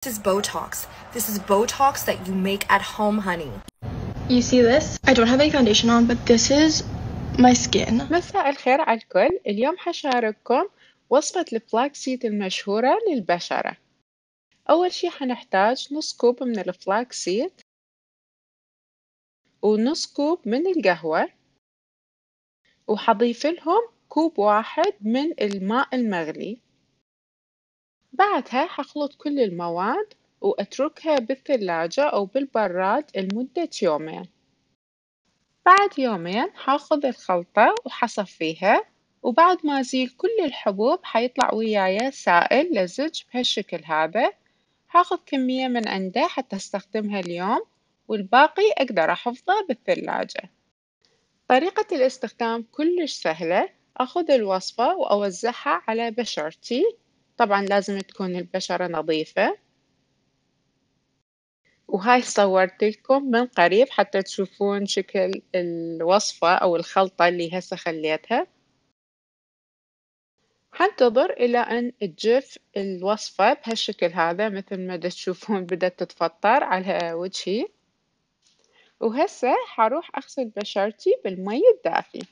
This is Botox. This is Botox that you make at home, honey. You see this? I don't have any foundation on, but this is my skin. مساء الخير على الكل. اليوم حشارككم وصفة الفلاكسيد المشهورة للبشرة. أول شي حنحتاج نص كوب من الفلاكسيد ونص كوب من القهوة، وحضيف لهم كوب واحد من الماء المغلي. بعدها حخلط كل المواد وأتركها بالثلاجة أو بالبراد لمدة يومين. بعد يومين حاخذ الخلطة وحصفيها، وبعد ما أزيل كل الحبوب حيطلع وياي سائل لزج بهالشكل هذا. هاخذ كمية من عنده حتى استخدمها اليوم، والباقي أقدر أحفظه بالثلاجة. طريقة الاستخدام كلش سهلة. أخذ الوصفة وأوزعها على بشرتي، طبعا لازم تكون البشرة نظيفة. وهاي صورت لكم من قريب حتى تشوفون شكل الوصفة أو الخلطة اللي هسه خليتها. حنتظر إلى أن تجف الوصفة بهالشكل هذا، مثل ما تشوفون بدأت تتفطر على وجهي. وهسه حروح أغسل بشرتي بالمي الدافي.